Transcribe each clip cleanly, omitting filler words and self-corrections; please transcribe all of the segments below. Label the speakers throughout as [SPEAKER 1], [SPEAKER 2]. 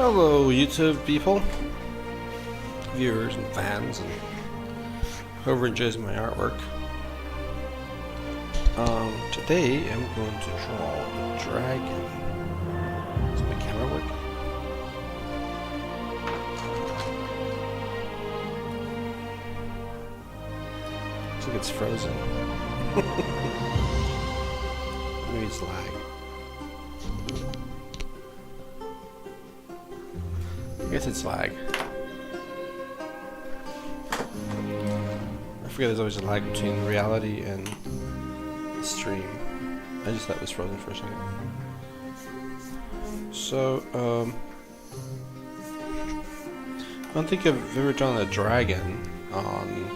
[SPEAKER 1] Hello YouTube people, viewers and fans, and whoever enjoys my artwork. Today I'm going to draw a dragon. Does my camera work? Looks like it's frozen. Maybe it's lag. I guess it's lag. I forget there's always a lag between reality and the stream. I just thought it was frozen for a second. So, I don't think I've ever drawn a dragon on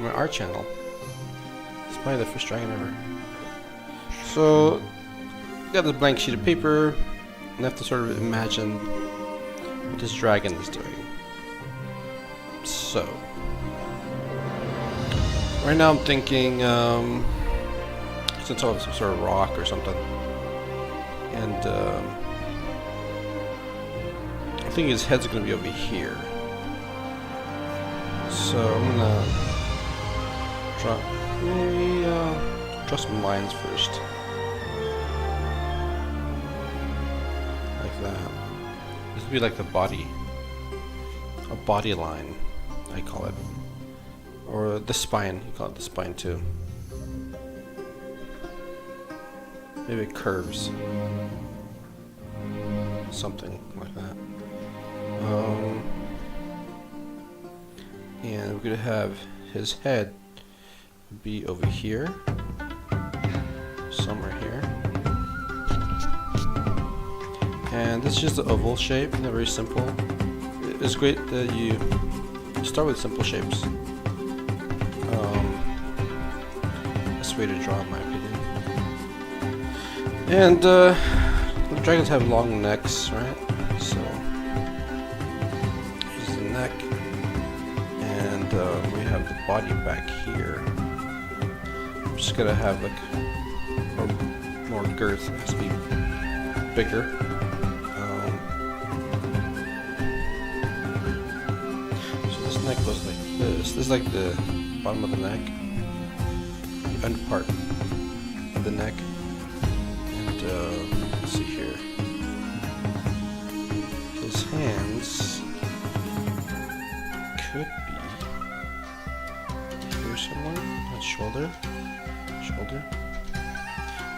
[SPEAKER 1] my art channel. It's probably the first dragon ever. So, got this blank sheet of paper, and I have to sort of imagine what this dragon is doing. So, right now I'm thinking, since I have some sort of rock or something, and I think his head's gonna be over here. So I'm gonna draw some lines first, like that. This would be like the body, a body line, I call it, or the spine. You call it the spine too. Maybe it curves, something like that. And we're gonna have his head be over here, somewhere here. And this is just an oval shape, and they're very simple. It's great that you start with simple shapes. Best way to draw, in my opinion. And the dragons have long necks, right? So here's the neck, and we have the body back here. I'm just gonna have like more girth. It has to be bigger. So this neck goes like this. This is like the bottom of the neck, the under part of the neck. Let's see here. His hands could be here somewhere. That's shoulder.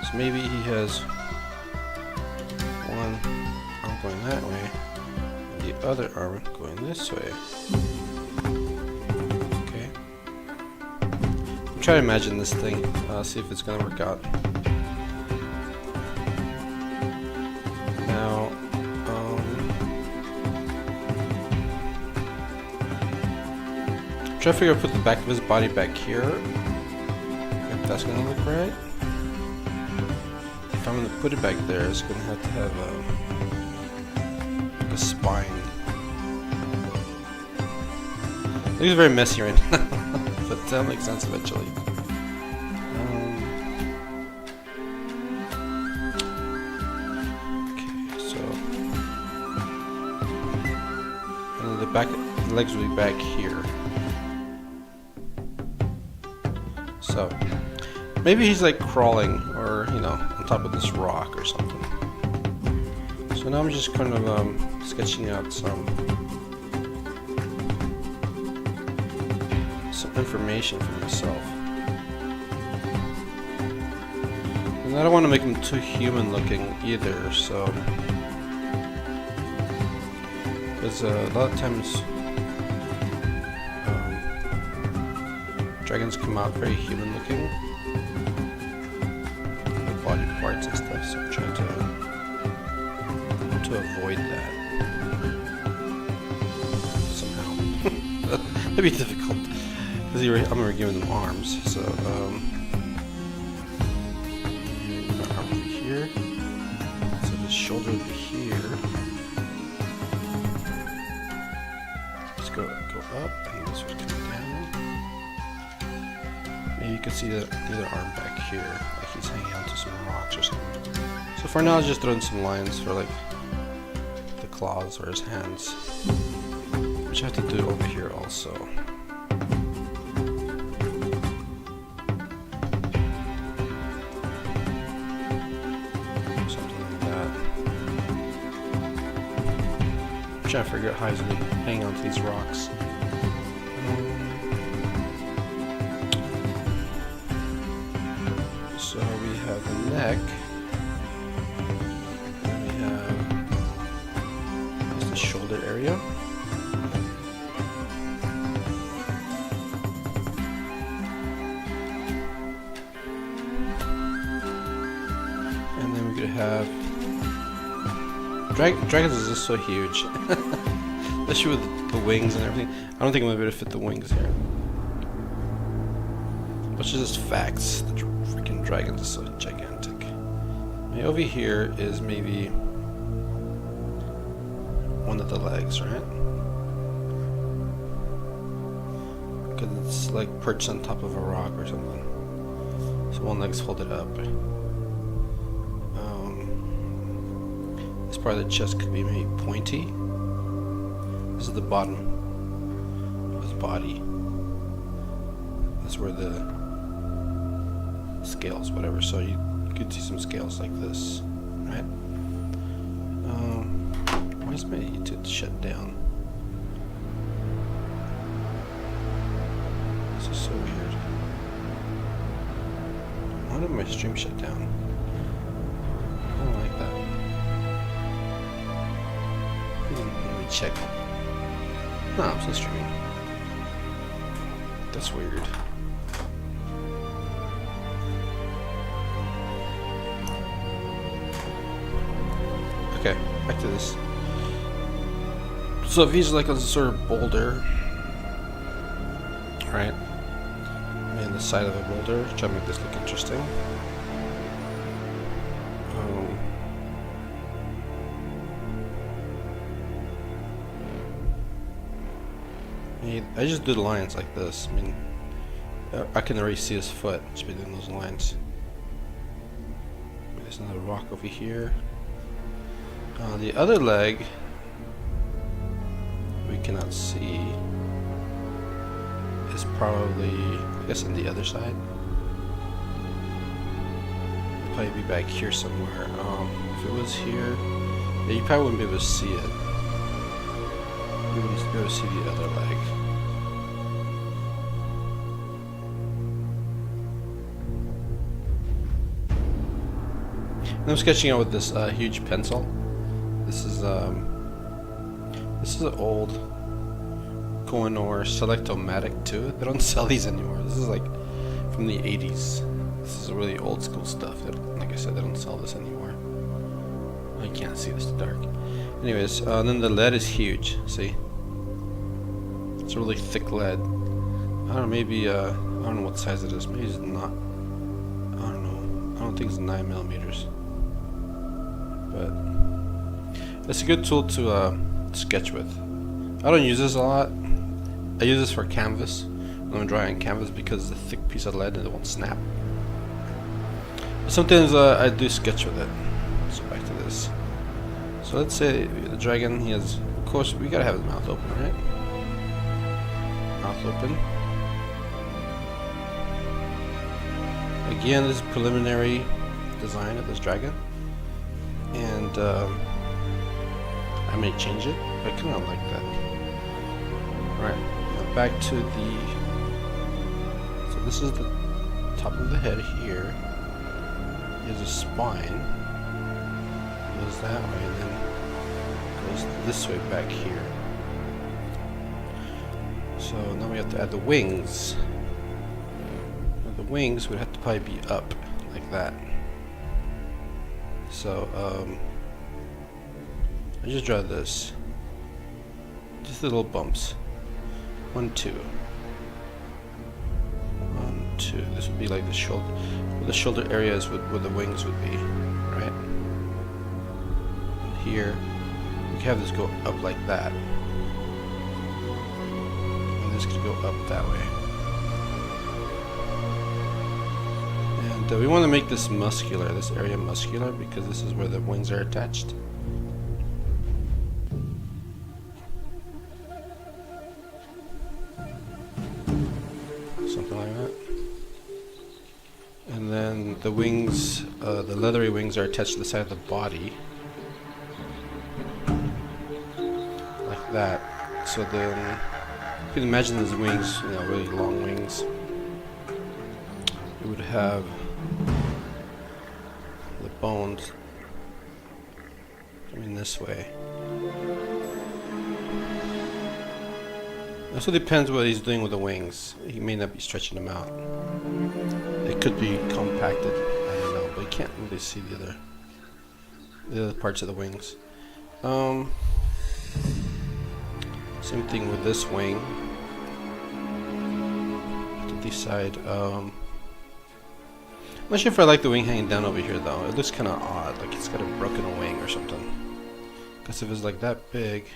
[SPEAKER 1] So maybe he has one arm going that way, and the other arm going this way. Okay. I'm trying to imagine this thing. See if it's gonna work out. Try to figure out, put the back of his body back here, if that's gonna look right. If I'm gonna put it back there, it's gonna have to have like a spine. It looks very messy right now, but that'll make sense eventually. Okay, so and the legs will be back here. So maybe he's like crawling, or you know, on top of this rock or something. So now I'm just kind of sketching out some information for myself. And I don't want to make him too human looking either, so because a lot of times dragons come out very human looking, the body parts and stuff, so I'm trying to avoid that somehow. That'd be difficult, because I'm already giving them arms, so arm over here, so the shoulder would be here. Let's go up, and this would come down. You can see the other arm back here, like he's hanging onto some rocks or something. So for now, I'll just throw in some lines for like the claws or his hands, which I have to do over here also. Something like that. I'm trying to figure out how he's going to hang on to these rocks. So we have the neck. And we have the shoulder area. And then we could have dragons is just so huge. Especially with the wings and everything. I don't think I'm gonna be able to fit the wings here. Which is just facts. The freaking dragons are so gigantic. Maybe over here is maybe one of the legs, right? Because it's like perched on top of a rock or something. So one leg's folded up. This part of the chest could be maybe pointy. This is the bottom of his body. That's where the scales, whatever. So you could see some scales like this, right? Why is my YouTube shut down? This is so weird. Why did my stream shut down? I don't like that. Let me check. No, I'm still streaming. That's weird. Okay, back to this. So if he's like a sort of boulder, right? And the side of a boulder, try to make this look interesting. I just do the lines like this. I mean, I can already see his foot just by doing those lines. There's another rock over here. The other leg we cannot see. Is probably, I guess, on the other side. It'll probably be back here somewhere. If it was here, yeah, you probably wouldn't be able to see it. You wouldn't be able to see the other leg. And I'm sketching out with this huge pencil. This is an old Kohinoor Selectomatic 2. They don't sell these anymore. This is like from the 80s. This is really old school stuff. Like I said, they don't sell this anymore. I can't see this in the dark. Anyways, then the lead is huge. See? It's a really thick lead. I don't know, maybe, I don't know what size it is. Maybe it's not. I don't know. I don't think it's 9mm. But it's a good tool to sketch with. I don't use this a lot. I use this for canvas when I'm drawing on canvas because it's a thick piece of lead and it won't snap. But sometimes I do sketch with it. So back to this. So let's say the dragon, he has, of course, we gotta have his mouth open, right? Mouth open. Again, this is preliminary design of this dragon. And I may change it, but I kind of like that. Alright, now back to the... So this is the top of the head here. There's a spine. Goes that way, and then goes this way back here. So now we have to add the wings. Now the wings would have to probably be up, like that. So, I just draw this. Just little bumps. 1, 2. 1, 2. This would be like the shoulder. Where the shoulder area is where the wings would be, right? And here, we can have this go up like that. And this could go up that way. And we want to make this muscular, this area muscular, because this is where the wings are attached. the wings, the leathery wings are attached to the side of the body. Like that. So then, you can imagine those wings, you know, really long wings. It would have the bones coming this way. It also depends what he's doing with the wings. He may not be stretching them out. They could be compacted, I don't know, but you can't really see the other parts of the wings. Same thing with this wing. To decide. I'm not sure if I like the wing hanging down over here though. It looks kind of odd, like it's got a broken wing or something. Because if it's like that big,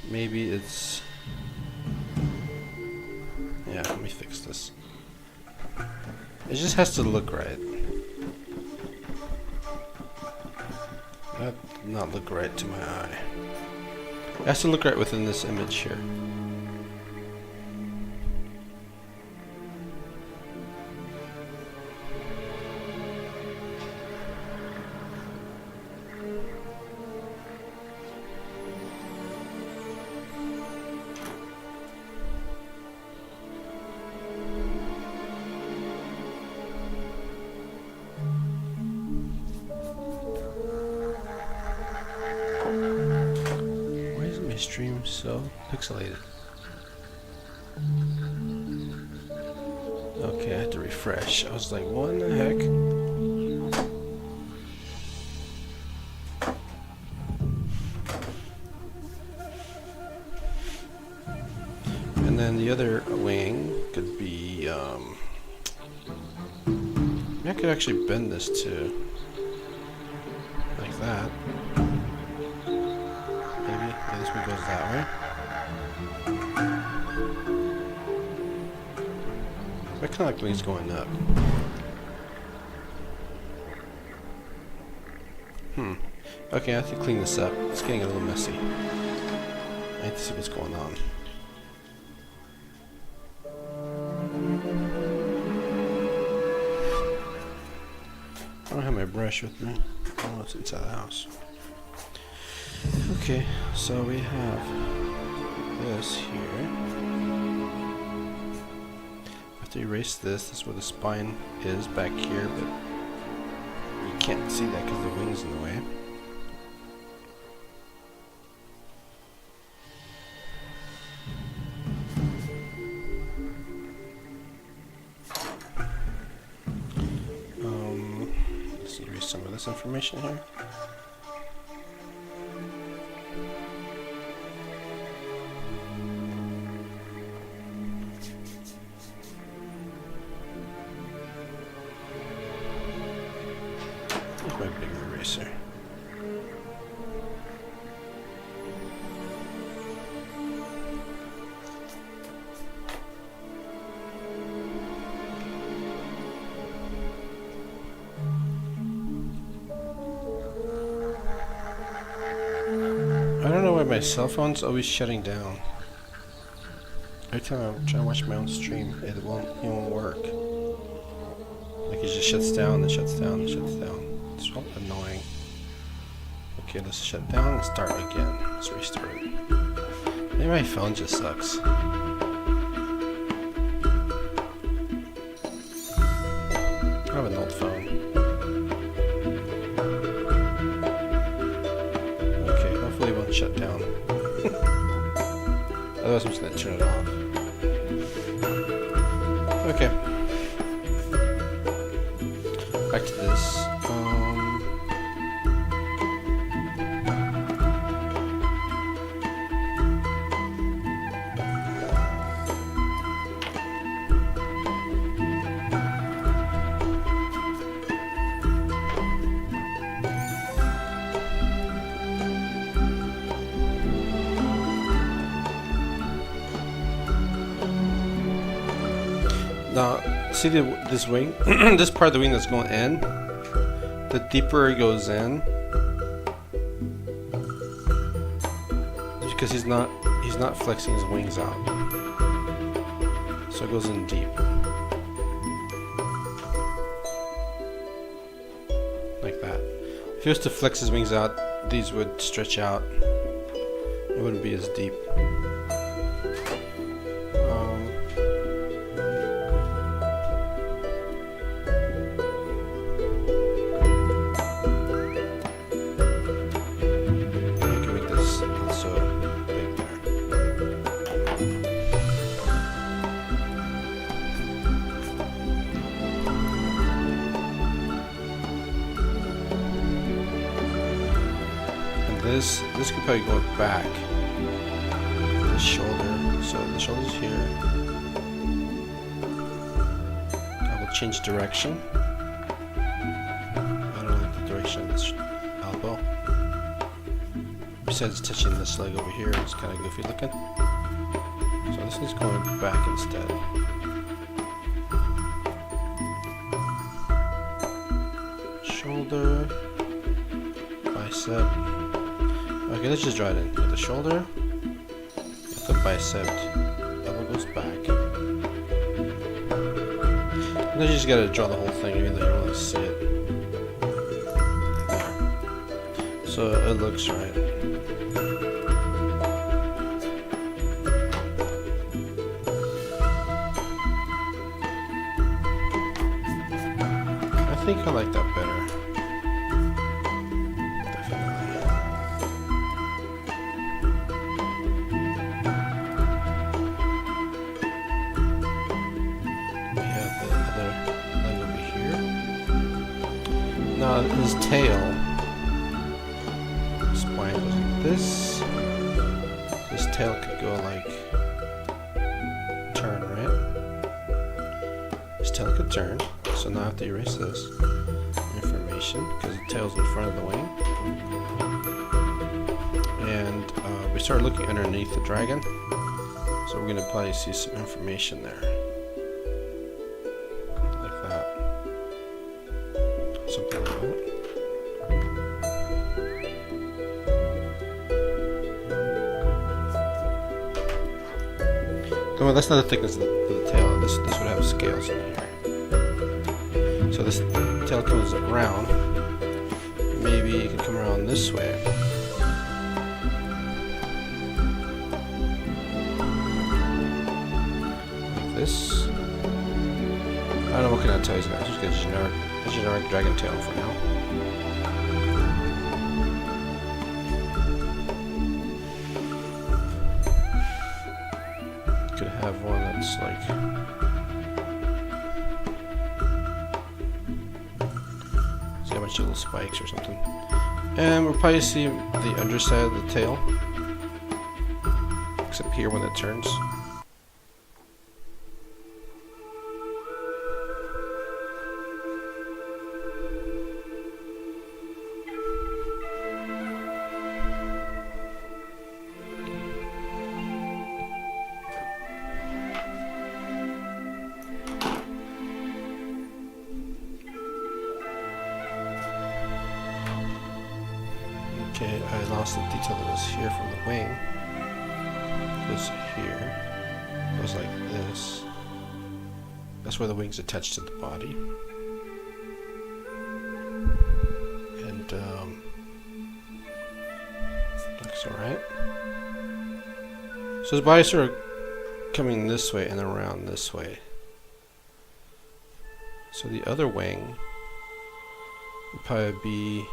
[SPEAKER 1] maybe it's... Yeah, let me fix this. It just has to look right. That did not look right to my eye. It has to look right within this image here. Stream so pixelated. Okay, I had to refresh. I was like, what in the heck? And then the other wing could be, I could actually bend this to like that. This one goes that way. I kind of like wings going up. Okay, I have to clean this up. It's getting a little messy. I need to see what's going on. I don't have my brush with me. I don't know what's inside the house. Okay, so we have this here. I have to erase this. This is where the spine is back here, but you can't see that because the wing's in the way. Let's erase some of this information here. My big eraser. I don't know why my cell phone's always shutting down. Every time I'm trying to watch my own stream, it won't work. Like it just shuts down and shuts down and shuts down. It's so annoying. Okay, let's shut down and start again. Let's restart it. Maybe my phone just sucks. I have an old phone. Okay, hopefully it won't shut down. Otherwise I'm just gonna turn it off. Okay. Back to this. Now, see this wing? This part of the wing that's going in, the deeper it goes in, because he's not flexing his wings out, so it goes in deep. he was to flex his wings out, these would stretch out. It wouldn't be as deep. This could probably go back. The shoulder. So the shoulder's here. I will change direction. I don't like the direction of this elbow. Besides touching this leg over here, it's kind of goofy looking. So this is going back instead. Shoulder. Bicep. Okay, let's just draw it in. Get the shoulder, get the bicep, elbow goes back. And then you just gotta draw the whole thing, even though you don't really see it. There. So it looks right. I think I like that better. His tail, spine goes like this. His tail could go like turn, right? His tail could turn. So now I have to erase this information because the tail's in front of the wing. And we start looking underneath the dragon. So we're gonna probably see some information there. Like that. Something like that. Well, that's not the thickness of the tail. This would have scales in here. So this tail comes around. Maybe it can come around this way. Like this. I don't know what kind of tail he's got. Just get a generic dragon tail for now. Could have one that's like see a bunch of little spikes or something. And we'll probably see the underside of the tail. Except here when it turns. Okay, I lost the detail that was here from the wing. It goes here. It goes like this. That's where the wing's attached to the body. And looks alright. So his body's sort of coming this way and around this way. So the other wing would probably be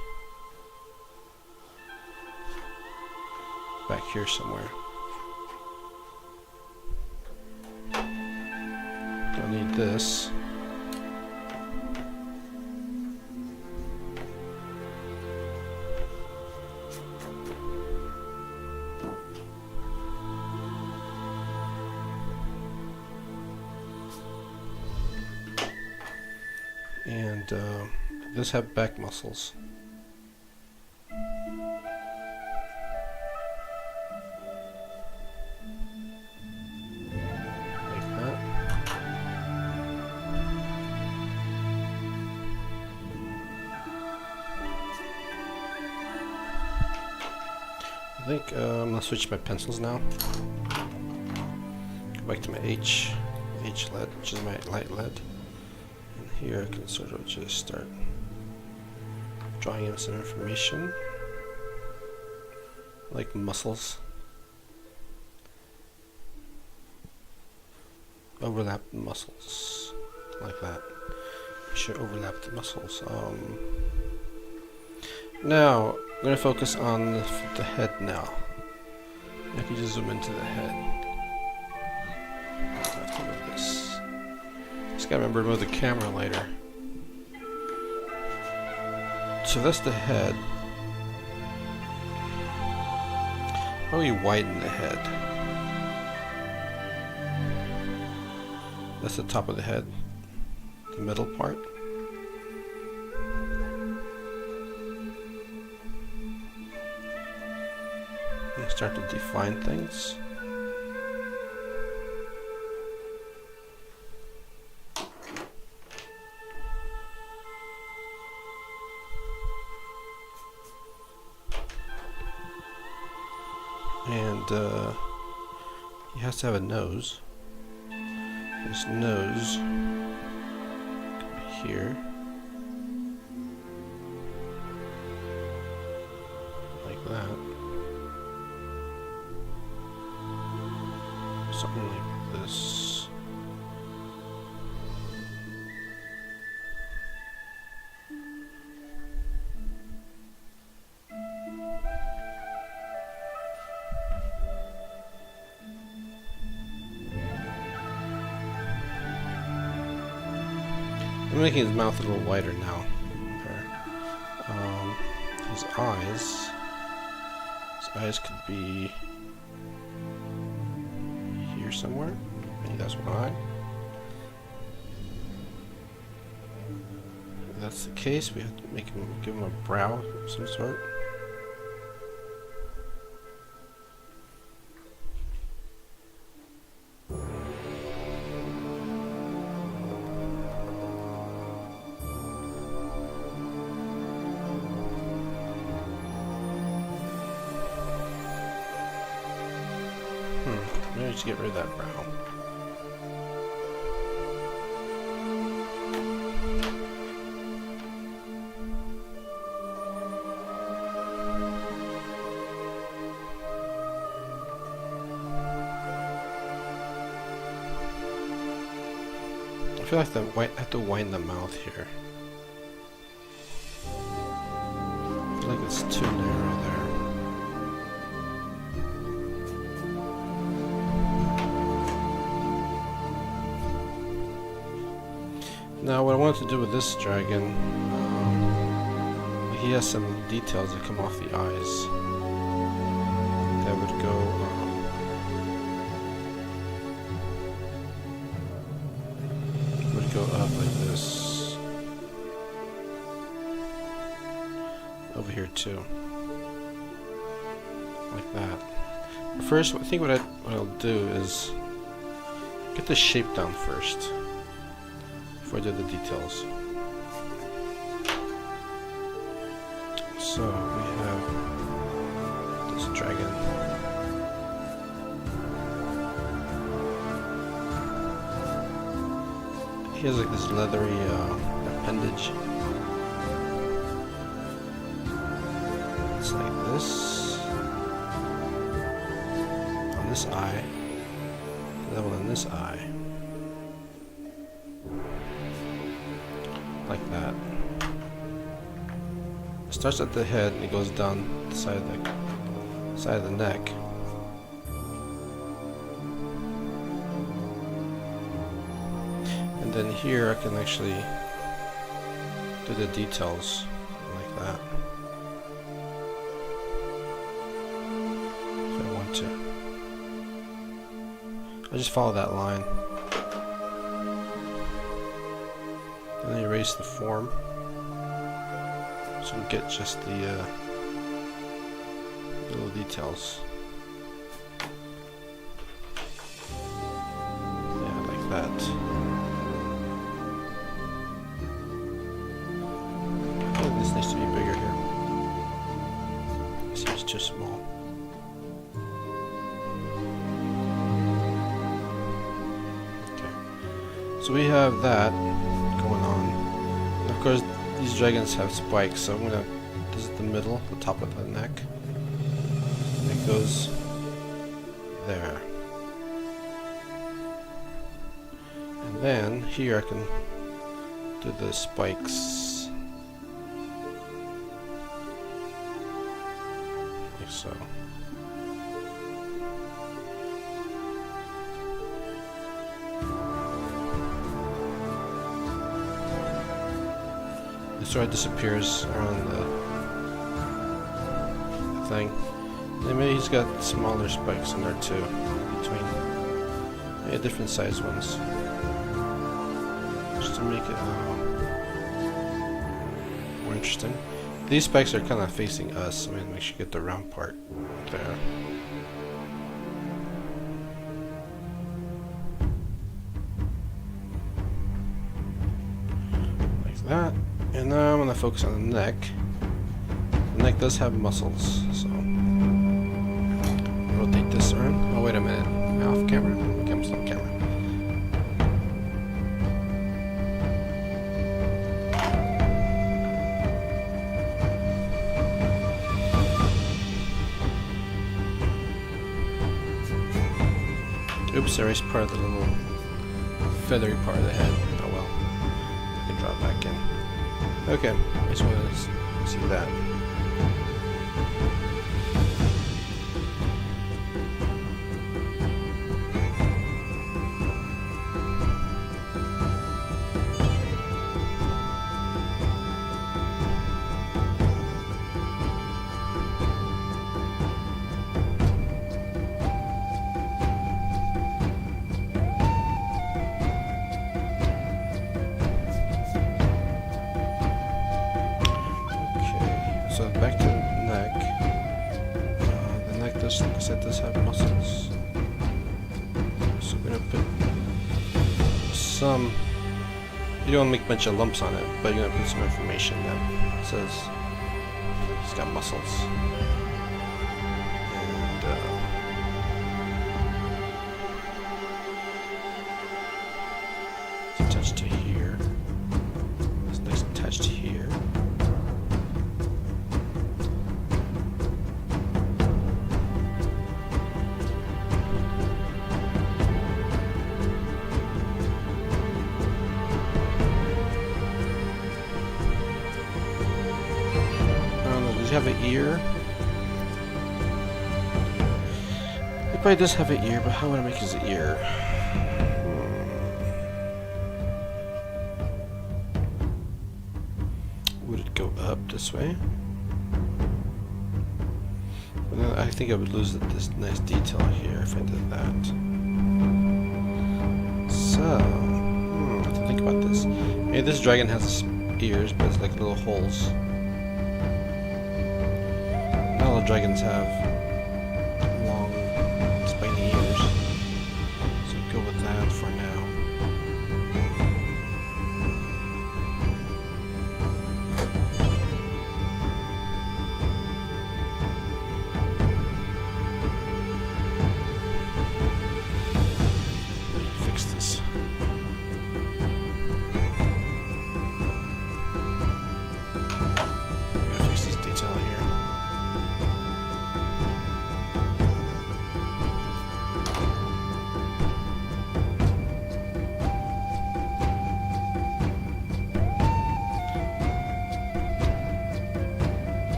[SPEAKER 1] back here somewhere. Don't need this. And this have back muscles. I think I'm gonna switch my pencils now. Go back to my H lead, which is my light lead. And here I can sort of just start drawing in some information, like muscles. Overlap the muscles, like that. You should overlap the muscles. Now, I'm going to focus on the head now. I can just zoom into the head. Let's move this. Just gotta remember to move the camera later. So that's the head. How do we widen the head? That's the top of the head, the middle part. And start to define things. And he has to have a nose. His nose could be here, like that. Something like this. I'm making his mouth a little wider now. His eyes could be here somewhere. Maybe that's one eye. If that's the case, we have to give him a brow of some sort. Maybe just get rid of that brow. I feel like I have to wind the mouth here. I feel like it's too narrow there. Now what I wanted to do with this dragon, he has some details that come off the eyes that would go up like this, over here too, like that. But first, I think what I'll do is get the shape down first. Before I do the details. So we have this dragon. He has like this leathery appendage. It's like this. On this eye. And then on this eye. Like that. It starts at the head and it goes down the side of the neck. And then here I can actually do the details like that. If I want to. I just follow that line. And then erase the form, so we get just the little details. Yeah, like that. I think this needs to be bigger here. It seems too small. Okay. So we have that going on. Of course, these dragons have spikes, so I'm gonna the middle, the top of the neck. It goes there. And then here I can do the spikes like so. It sort of disappears around the thing. And maybe he's got smaller spikes in there too, between different size ones, just to make it more interesting. These spikes are kind of facing us, so make sure you get the round part there. Like that. And now I'm going to focus on the neck. The neck does have muscles, so rotate this arm. Oh, wait a minute. Am I off camera? Okay, I'm still on camera. Oops, I erased part of the little feathery part of the head. Oh well. I can draw it back in. Okay, I just want to see that. So back to the neck. The neck does, like I said, does have muscles. So we're gonna put some. You don't make a bunch of lumps on it, but you're gonna put some information that says it's got muscles. And it's attached to here. This next attached here. Have an ear. It probably does have an ear, but how would I make his ear? Would it go up this way? But then I think I would lose this nice detail here if I did that. So, I have to think about this. Maybe this dragon has ears, but it's like little holes. All the dragons have long, spiny ears, so go with that for now. Let me fix this. I'm gonna fix this detail here.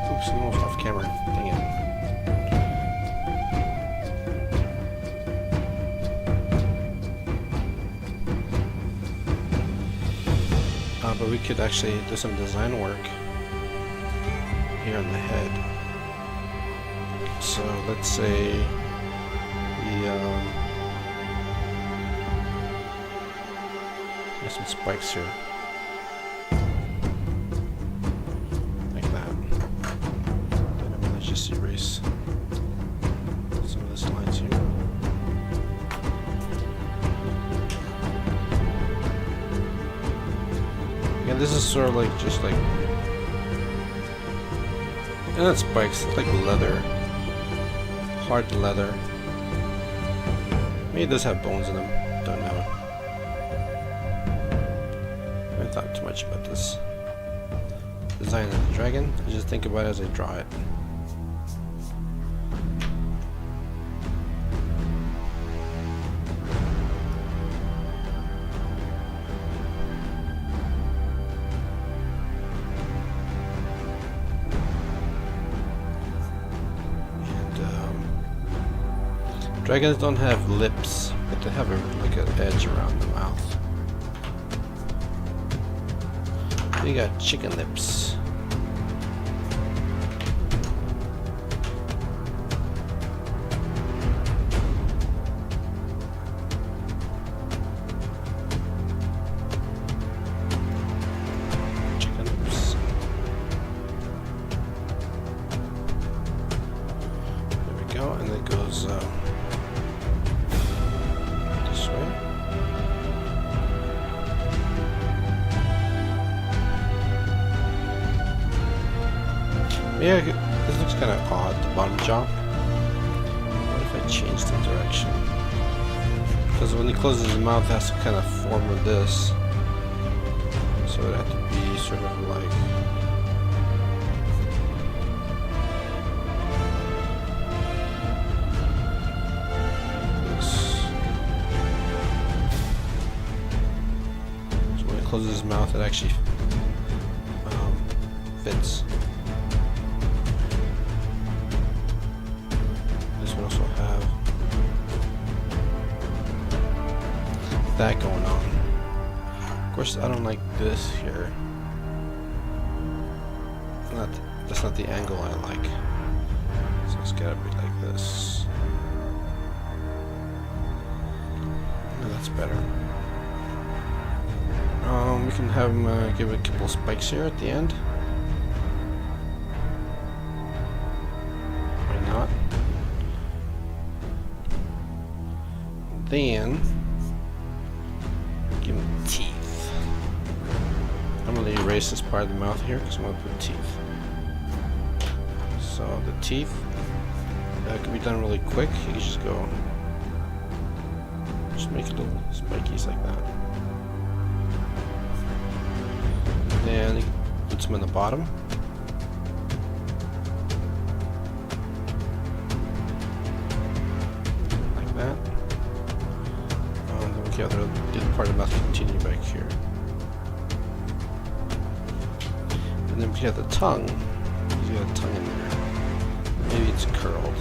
[SPEAKER 1] Oops, I'm almost off camera. Dang it. But we could actually do some design work here on the head. So let's say there's some spikes here. Like that. And then let's just erase some of these lines here. Again, this is sort of like just like, and that spikes, it's like leather, hard leather. Maybe it does have bones in them, don't know. I haven't thought too much about this. design of the dragon. I just think about it as I draw it. Dragons don't have lips, but they have like an edge around the mouth. They got chicken lips. Chicken lips. There we go, and it goes this way. Yeah, this looks kind of odd, the bottom jaw. What if I change the direction? Because when he closes his mouth, it has to kind of form with this. So it had to be sort of like... this. So when it closes his mouth, it actually fits. Also have that going on. Of course, I don't like this here. That's not the angle I like. So it's gotta be like this. No, that's better. We can have him give it a couple spikes here at the end. Why not? Then give him teeth. I'm going to erase this part of the mouth here because I'm going to put teeth. So the teeth can be done really quick. You can just go, just make little spikies like that. Then you put some in the bottom. Like that. The other part of the mouth continue back here. And then we have the tongue. He's got a tongue in there. Maybe it's curled.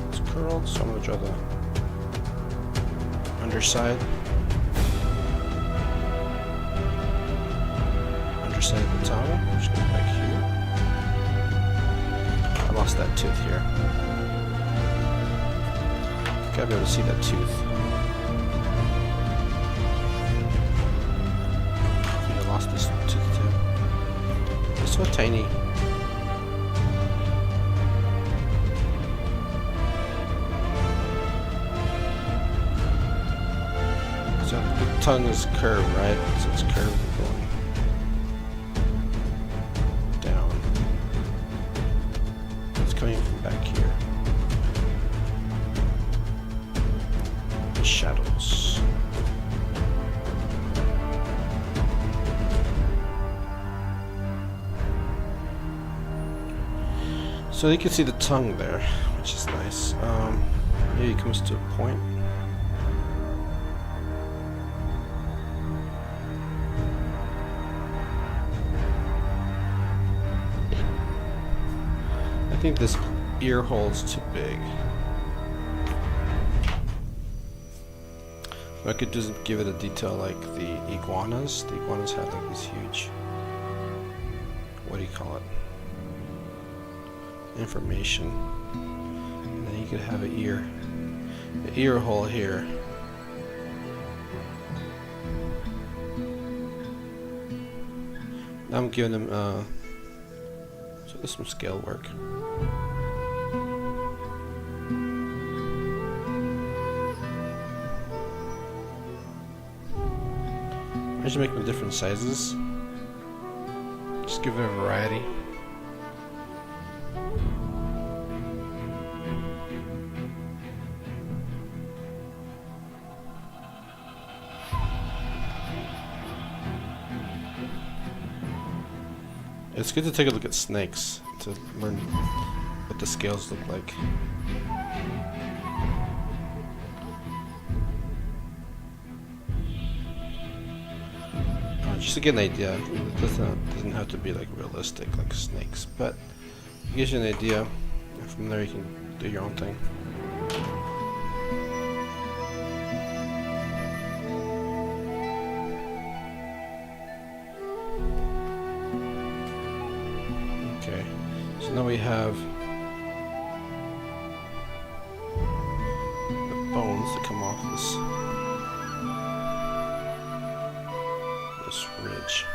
[SPEAKER 1] It's curled, so I'm going to draw the underside. Underside of the tongue. I'm just going back here. I lost that tooth here. Gotta be able to see that tooth. I think I lost this tooth too. It's so tiny. So the tongue is curved, right? So it's curved going down. It's coming from back here. Shadows. So you can see the tongue there, which is nice. Maybe it comes to a point. I think this ear hole's too big. I could just give it a detail like the iguanas. The iguanas have like this huge, what do you call it? Information. And then you could have an ear hole here. Now I'm giving them, so there's some scale work. I just make them different sizes. Just give it a variety. It's good to take a look at snakes to learn what the scales look like. Just to get an idea, it doesn't have to be like realistic like snakes, but it gives you an idea, and from there you can do your own thing. Okay, so now we have the bones that come off this ridge.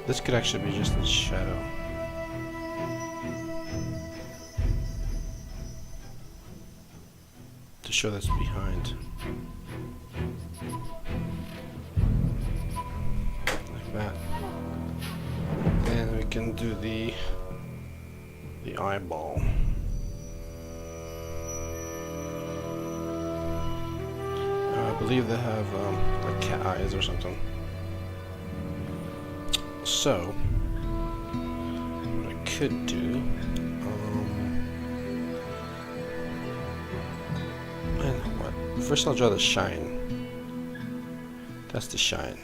[SPEAKER 1] This could actually be just a shadow. To show that's behind. Like that. And we can do the eyeball. I believe they have like cat eyes or something. So, what I could do, and what? First I'll draw the shine. That's the shine.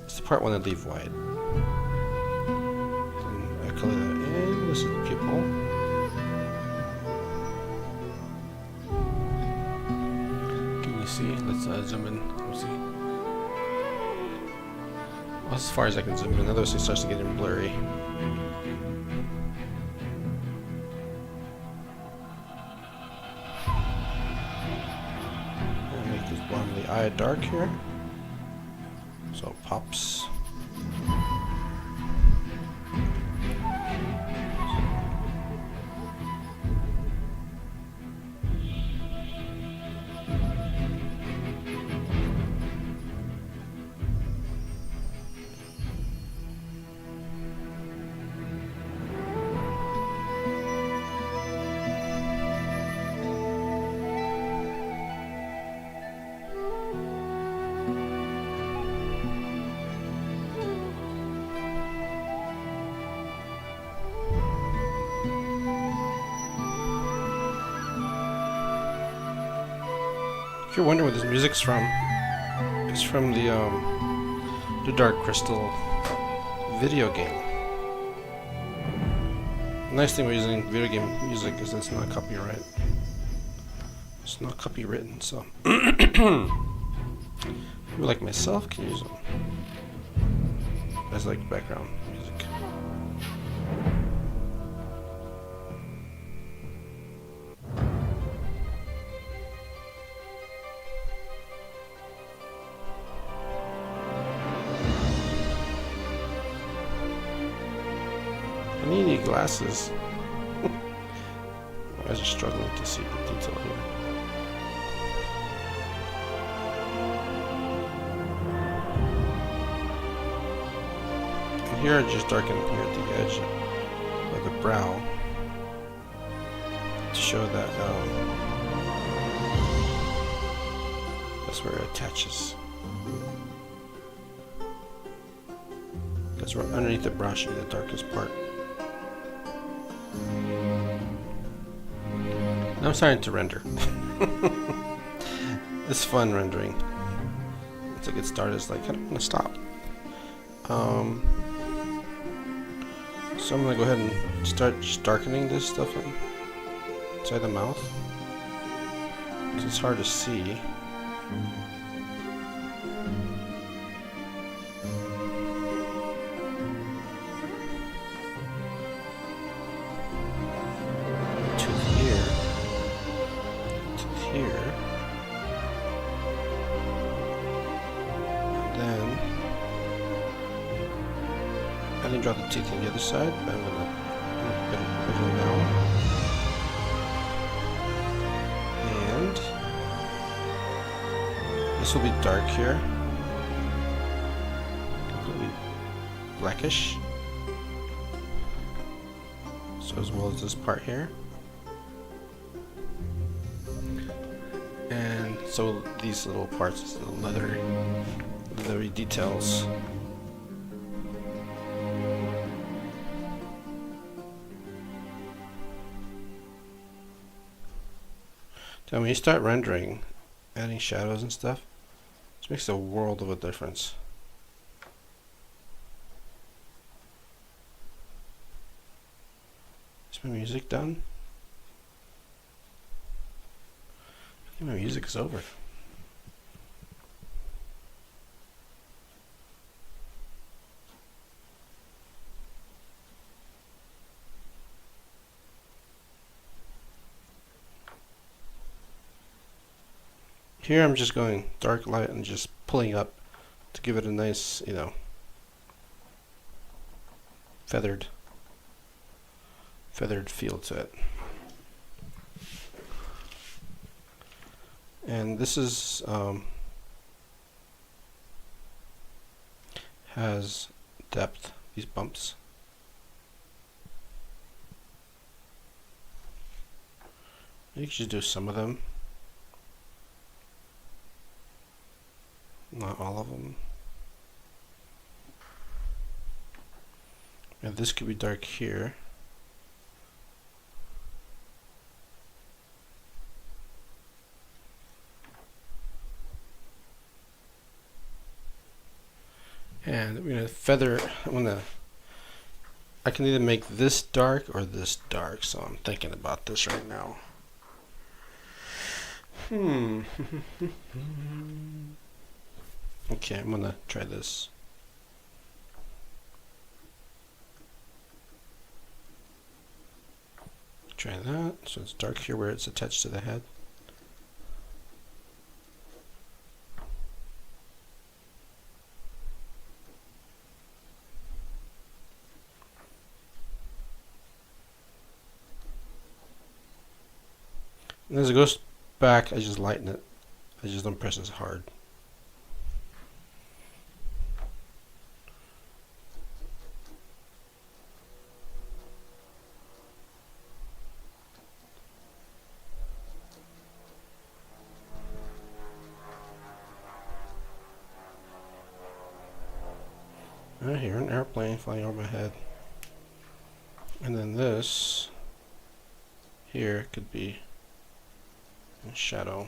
[SPEAKER 1] That's the part I want to leave white. And I color that in. This is the pupil. Can you see? Let's zoom in. Let me see. Well, as far as I can zoom in, otherwise it starts to get blurry. And make this bottom of the eye dark here, so it pops. If you're wondering where this music's from, it's from the Dark Crystal video game. The nice thing with using video game music is it's not copyright. It's not copywritten, so people like myself can use them as like background music. I need new glasses. You guys are struggling to see the detail here. And here I just darken here at the edge of the brow to show that that's where it attaches. That's where underneath the brow should be the darkest part. Now I'm starting to render. It's fun rendering. Once I get started, it's like I don't want to stop. So I'm gonna go ahead and start just darkening this stuff inside the mouth, because it's hard to see. Here, and then I didn't draw the teeth on the other side, but I'm gonna put it now. And this will be dark here, completely blackish. So as well as this part here. And So these little parts, the leathery details. Now when you start rendering, adding shadows and stuff, this makes a world of a difference. Is my music done? I think my music is over. Here I'm just going dark light and just pulling up to give it a nice, you know, feathered feel to it. And this is has depth, these bumps. You can just do some of them. Not all of them. And this could be dark here. And we're gonna feather. I can either make this dark or this dark, so I'm thinking about this right now. Okay, I'm gonna try this. Try that. So it's dark here where it's attached to the head. And as it goes back, I just lighten it. I just don't press as hard. I hear an airplane flying over my head. And then this here could be in shadow.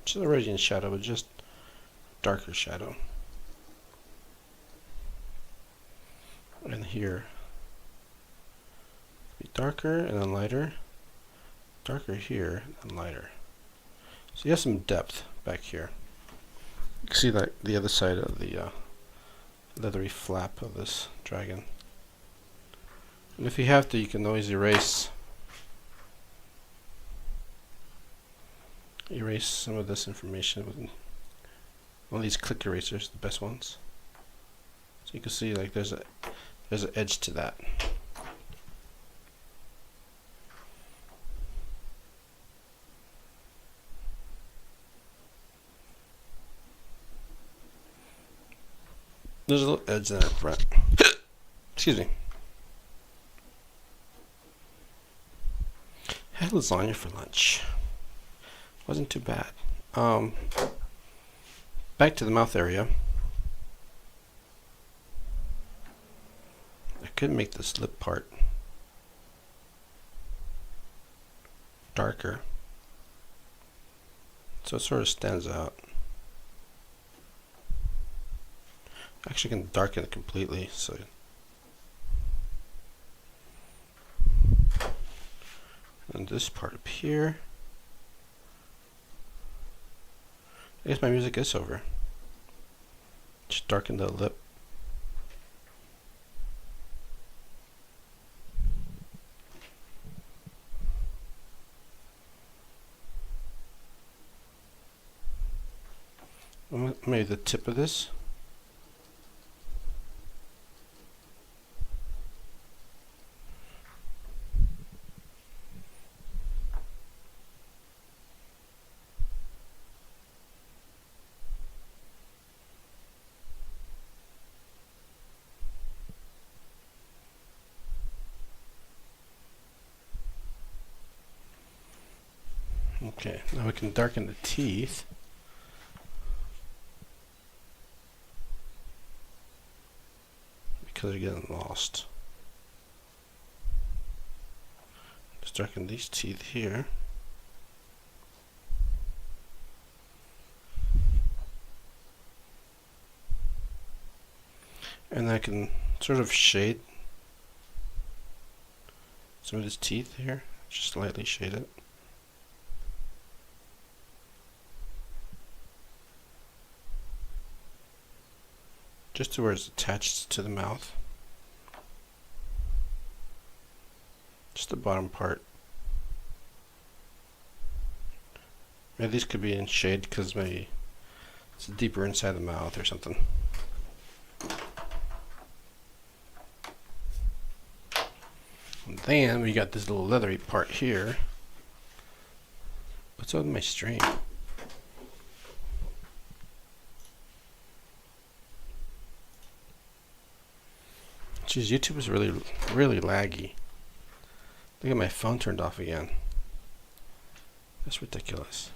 [SPEAKER 1] It's already in shadow, but just darker shadow. And here be darker and then lighter. Darker here and lighter. So you have some depth back here. You can see like the other side of the leathery flap of this dragon. And if you have to, you can always erase some of this information with one of these click erasers, the best ones. So you can see like there's an edge to that. There's a little edge there in front. Excuse me. Had lasagna for lunch. Wasn't too bad. Back to the mouth area. I could make this lip part darker, so it sort of stands out. Actually, can darken it completely. So, and this part up here. I guess my music is over. Just darken the lip. Maybe the tip of this. Okay, now we can darken the teeth. Because they're getting lost. Just darken these teeth here. And I can sort of shade some of his teeth here, just lightly shade it. Just to where it's attached to the mouth. Just the bottom part. Maybe these could be in shade because maybe it's deeper inside the mouth or something. And then we got this little leathery part here. What's on my string? Jeez, YouTube is really laggy. Look at my phone turned off again. That's ridiculous.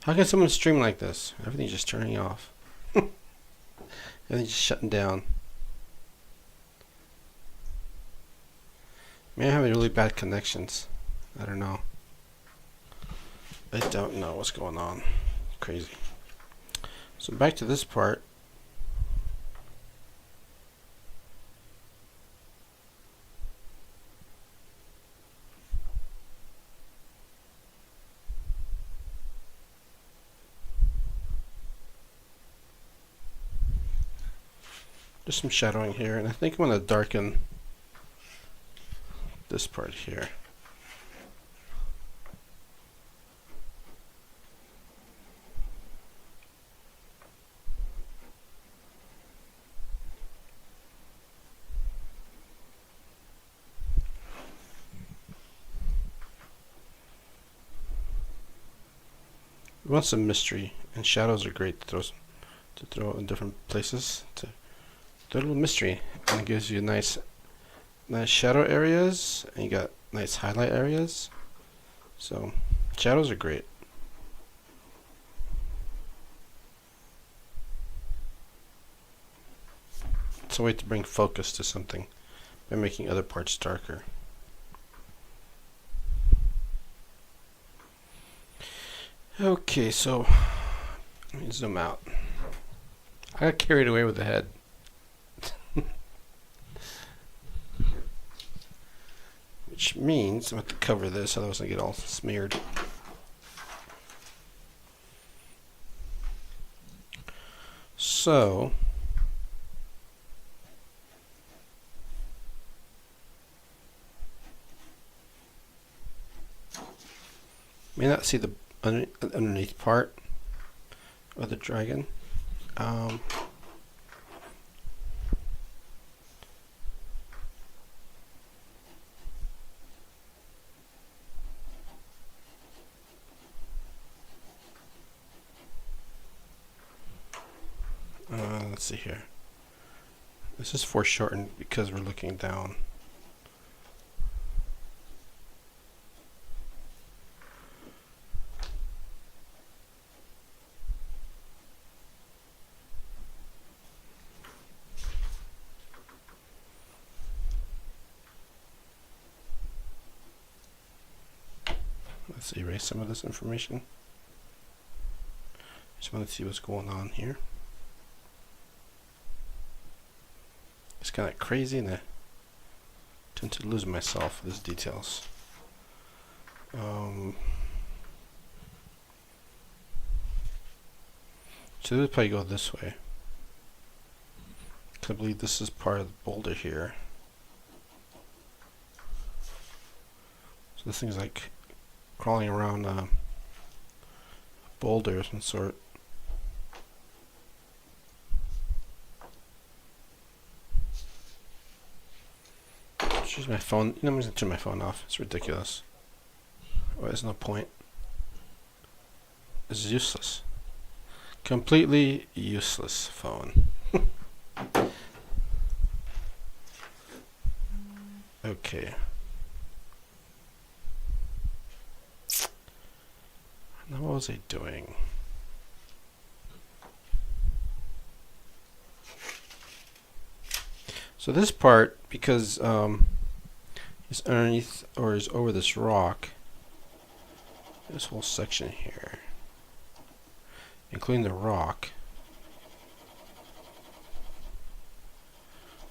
[SPEAKER 1] How can someone stream like this? Everything's just turning off. Everything's just shutting down. Maybe I'm having really bad connections. I don't know. I don't know what's going on. Crazy. So back to this part. Just some shadowing here, and I think I'm going to darken this part here. We want some mystery, and shadows are great to throw in different places to throw a little mystery, and it gives you nice shadow areas, and you got nice highlight areas. So shadows are great. It's a way to bring focus to something by making other parts darker. Okay, so let me zoom out. I got carried away with the head. Which means I'm going to have to cover this, otherwise I get all smeared. So may not see the underneath part of the dragon. Let's see here. This is foreshortened because we're looking down. Let's erase some of this information. Just want to see what's going on here. It's kind of crazy, and I tend to lose myself with these details. So this would probably go this way. I believe this is part of the boulder here. So this thing's like crawling around a boulder of some sort. Use my phone. You know, I'm just gonna turn my phone off. It's ridiculous. Oh, there's no point. It's useless. Completely useless phone. Okay. Now what was I doing? So this part, because is underneath or is over this rock, this whole section here, including the rock,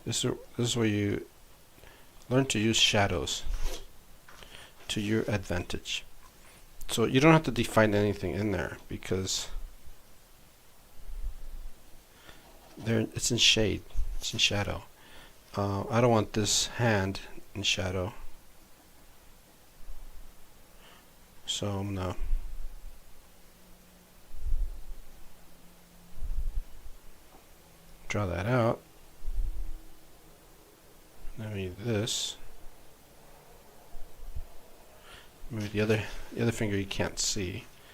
[SPEAKER 1] this is where you learn to use shadows to your advantage. So you don't have to define anything in there because it's in shade, it's in shadow. I don't want this hand in shadow, so I'm gonna draw that out. Maybe this. Maybe the other finger you can't see.